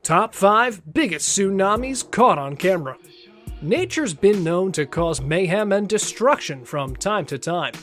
Top 5 biggest tsunamis caught on camera. Nature's been known to cause mayhem and destruction from time to time,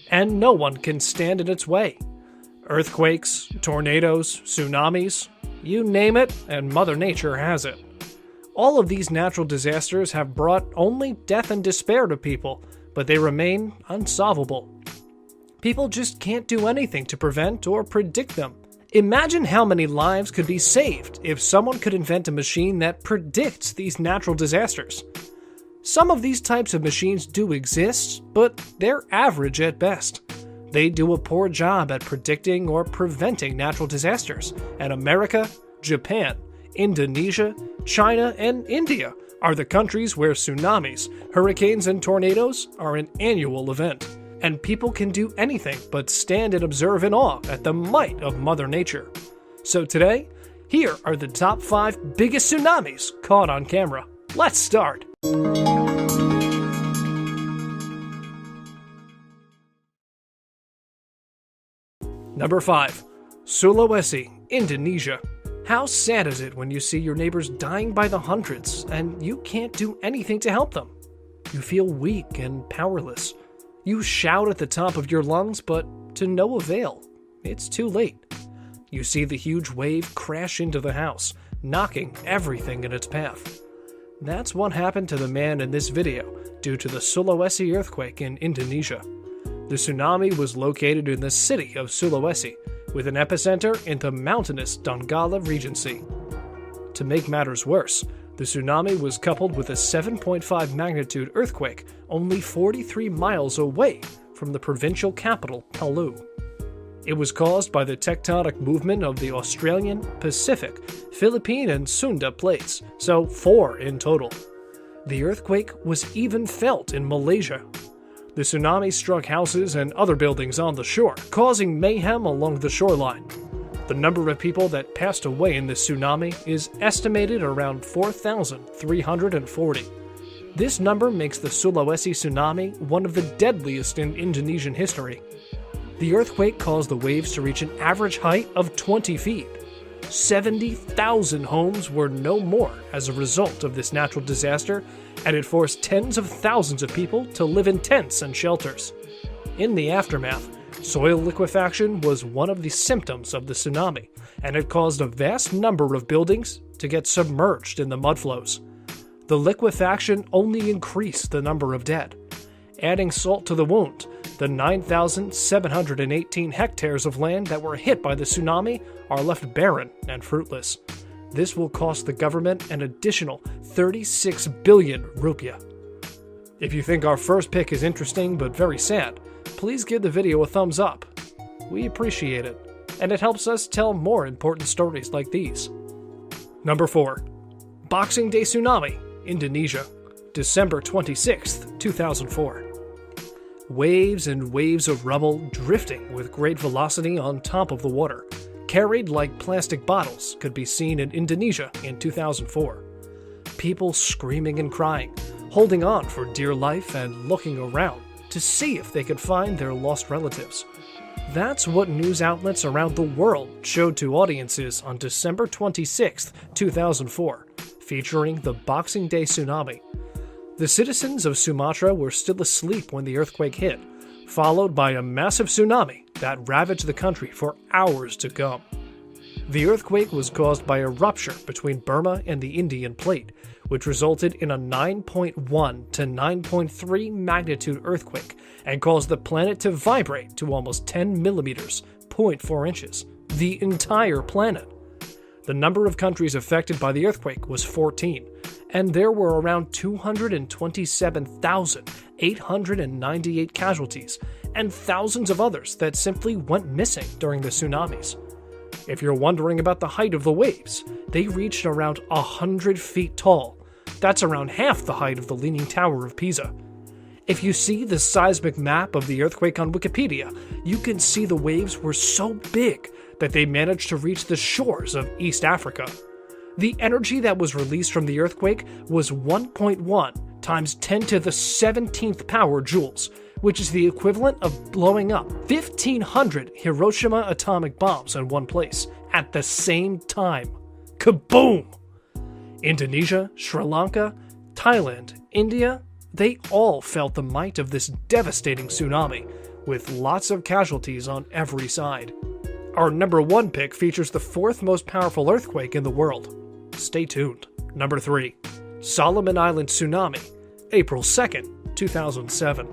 and no one can stand in its way. Earthquakes, tornadoes, tsunamis, you name it, and Mother Nature has it. All of these natural disasters have brought only death and despair to people, but they remain unsolvable. People just can't do anything to prevent or predict them. Imagine how many lives could be saved if someone could invent a machine that predicts these natural disasters. Some of these types of machines do exist, but they're average at best. They do a poor job at predicting or preventing natural disasters, and America, Japan, Indonesia, China, and India are the countries where tsunamis, hurricanes, and tornadoes are an annual event. And people can do anything but stand and observe in awe at the might of Mother Nature. So today, here are the top 5 biggest tsunamis caught on camera. Let's start! Number 5. Sulawesi, Indonesia. How sad is it when you see your neighbors dying by the hundreds and you can't do anything to help them? You feel weak and powerless. You shout at the top of your lungs, but to no avail. It's too late. You see the huge wave crash into the house, knocking everything in its path. That's what happened to the man in this video due to the Sulawesi earthquake in Indonesia. The tsunami was located in the city of Sulawesi, with an epicenter in the mountainous Donggala Regency. To make matters worse, the tsunami was coupled with a 7.5 magnitude earthquake only 43 miles away from the provincial capital, Palu. It was caused by the tectonic movement of the Australian, Pacific, Philippine, and Sunda plates, so 4 in total. The earthquake was even felt in Malaysia. The tsunami struck houses and other buildings on the shore, causing mayhem along the shoreline. The number of people that passed away in the tsunami is estimated around 4,340. This number makes the Sulawesi tsunami one of the deadliest in Indonesian history. The earthquake caused the waves to reach an average height of 20 feet. 70,000 homes were no more as a result of this natural disaster, and it forced tens of thousands of people to live in tents and shelters. In the aftermath, soil liquefaction was one of the symptoms of the tsunami, and it caused a vast number of buildings to get submerged in the mudflows. The liquefaction only increased the number of dead. Adding salt to the wound, the 9,718 hectares of land that were hit by the tsunami are left barren and fruitless. This will cost the government an additional 36 billion rupiah. If you think our first pick is interesting but very sad, please give the video a thumbs up. We appreciate it, and it helps us tell more important stories like these. Number 4. Boxing Day Tsunami, Indonesia, December 26, 2004. Waves and waves of rubble drifting with great velocity on top of the water, carried like plastic bottles, could be seen in Indonesia in 2004. People screaming and crying, holding on for dear life and looking around to see if they could find their lost relatives. That's what news outlets around the world showed to audiences on December 26, 2004, featuring the Boxing Day tsunami. The citizens of Sumatra were still asleep when the earthquake hit, followed by a massive tsunami that ravaged the country for hours to come. The earthquake was caused by a rupture between Burma and the Indian plate, which resulted in a 9.1 to 9.3 magnitude earthquake and caused the planet to vibrate to almost 10 millimeters, 0.4 inches, the entire planet. The number of countries affected by the earthquake was 14, and there were around 227,898 casualties, and thousands of others that simply went missing during the tsunamis. If you're wondering about the height of the waves, they reached around 100 feet tall. That's around half the height of the Leaning Tower of Pisa. If you see the seismic map of the earthquake on Wikipedia, you can see the waves were so big that they managed to reach the shores of East Africa. The energy that was released from the earthquake was 1.1 times 10 to the 17th power joules, which is the equivalent of blowing up 1,500 Hiroshima atomic bombs in one place at the same time. kaboom! Indonesia, Sri Lanka, Thailand, India, they all felt the might of this devastating tsunami, with lots of casualties on every side. Our number 1 pick features the 4th most powerful earthquake in the world. Stay tuned. Number 3. Solomon Island Tsunami, April 2nd, 2007.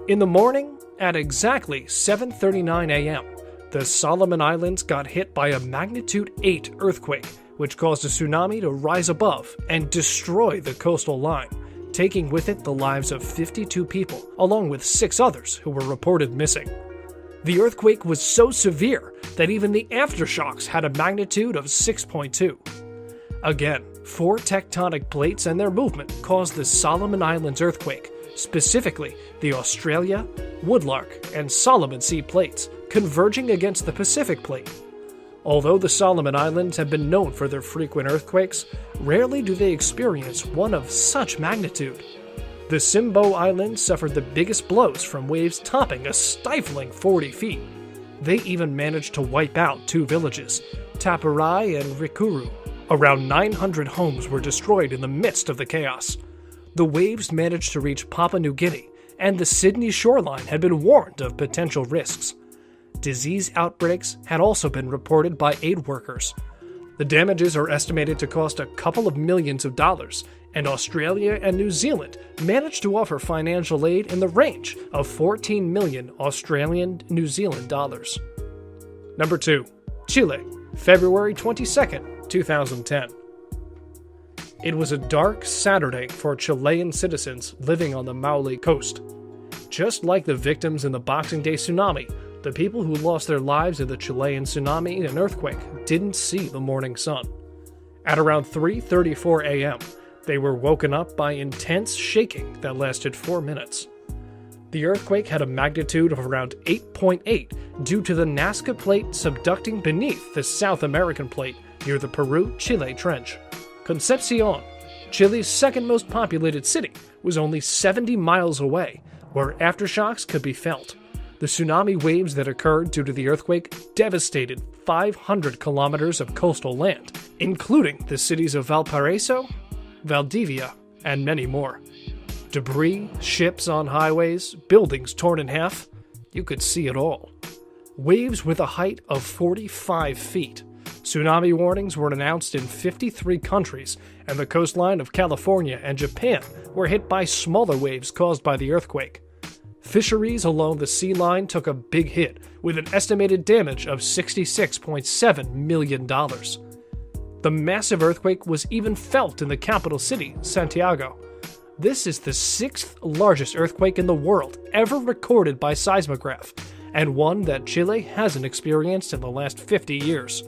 In the morning, at exactly 7:39 a.m., the Solomon Islands got hit by a magnitude 8 earthquake, which caused a tsunami to rise above and destroy the coastal line, taking with it the lives of 52 people, along with 6 others who were reported missing. The earthquake was so severe that even the aftershocks had a magnitude of 6.2. Again, 4 tectonic plates and their movement caused the Solomon Islands earthquake, specifically the Australia, Woodlark, and Solomon Sea plates, converging against the Pacific plate. Although the Solomon Islands have been known for their frequent earthquakes, rarely do they experience one of such magnitude. The Simbo Islands suffered the biggest blows from waves topping a stifling 40 feet. They even managed to wipe out 2 villages, Taparai and Rikuru. Around 900 homes were destroyed in the midst of the chaos. The waves managed to reach Papua New Guinea, and the Sydney shoreline had been warned of potential risks. Disease outbreaks had also been reported by aid workers. The damages are estimated to cost a couple of millions of dollars, and Australia and New Zealand managed to offer financial aid in the range of 14 million Australian New Zealand dollars. Number 2. Chile, February 22nd, 2010. It was a dark Saturday for Chilean citizens living on the Maule coast. Just like the victims in the Boxing Day tsunami, the people who lost their lives in the Chilean tsunami and earthquake didn't see the morning sun. At around 3:34 a.m., they were woken up by intense shaking that lasted 4 minutes. The earthquake had a magnitude of around 8.8 due to the Nazca Plate subducting beneath the South American Plate near the Peru-Chile Trench. Concepcion, Chile's second most populated city, was only 70 miles away, where aftershocks could be felt. The tsunami waves that occurred due to the earthquake devastated 500 kilometers of coastal land, including the cities of Valparaiso, Valdivia, and many more. Debris, ships on highways, buildings torn in half, you could see it all. Waves with a height of 45 feet. Tsunami warnings were announced in 53 countries, and the coastline of California and Japan were hit by smaller waves caused by the earthquake. Fisheries along the sea line took a big hit, with an estimated damage of $66.7 million. The massive earthquake was even felt in the capital city, Santiago. This is the 6th largest earthquake in the world ever recorded by seismograph, and one that Chile hasn't experienced in the last 50 years.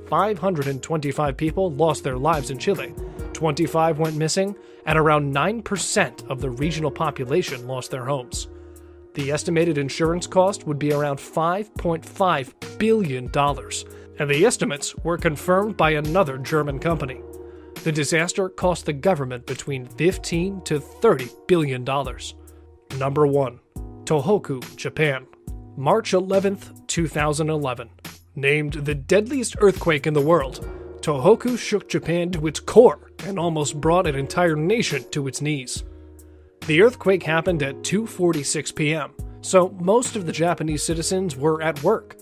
525 people lost their lives in Chile, 25 went missing, and around 9% of the regional population lost their homes. The estimated insurance cost would be around $5.5 billion, and the estimates were confirmed by another German company. The disaster cost the government between $15 to $30 billion. Number 1. Tohoku, Japan, March 11th, 2011. Named the deadliest earthquake in the world, Tohoku shook Japan to its core and almost brought an entire nation to its knees. The earthquake happened at 2:46 p.m., so most of the Japanese citizens were at work.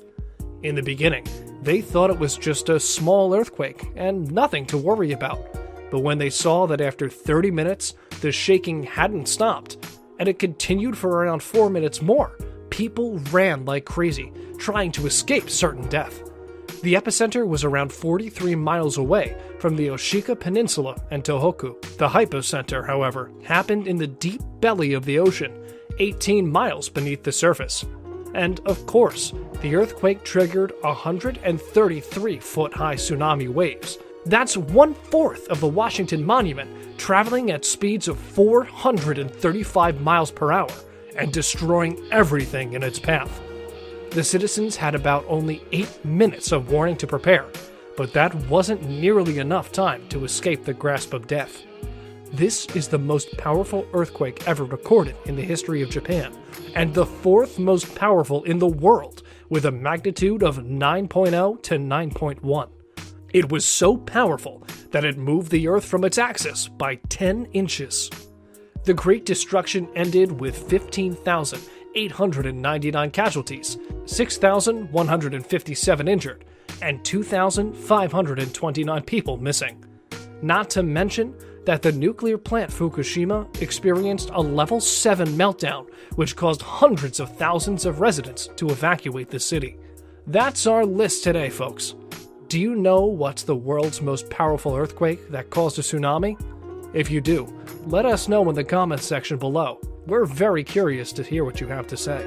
In the beginning, they thought it was just a small earthquake and nothing to worry about. But when they saw that after 30 minutes, the shaking hadn't stopped, and it continued for around 4 minutes more, people ran like crazy, trying to escape certain death. The epicenter was around 43 miles away from the Oshika Peninsula and Tohoku. The hypocenter, however, happened in the deep belly of the ocean, 18 miles beneath the surface. And, of course, the earthquake triggered 133-foot-high tsunami waves. That's 1/4 of the Washington Monument, traveling at speeds of 435 miles per hour and destroying everything in its path. The citizens had about only 8 minutes of warning to prepare, but that wasn't nearly enough time to escape the grasp of death. This is the most powerful earthquake ever recorded in the history of Japan, and the 4th most powerful in the world, with a magnitude of 9.0 to 9.1. It was so powerful that it moved the Earth from its axis by 10 inches. The Great Destruction ended with 15,899 casualties, 6,157 injured, and 2,529 people missing. Not to mention that the nuclear plant Fukushima experienced a level 7 meltdown, which caused hundreds of thousands of residents to evacuate the city. That's our list today, folks. Do you know what's the world's most powerful earthquake that caused a tsunami? If you do, let us know in the comments section below. We're very curious to hear what you have to say.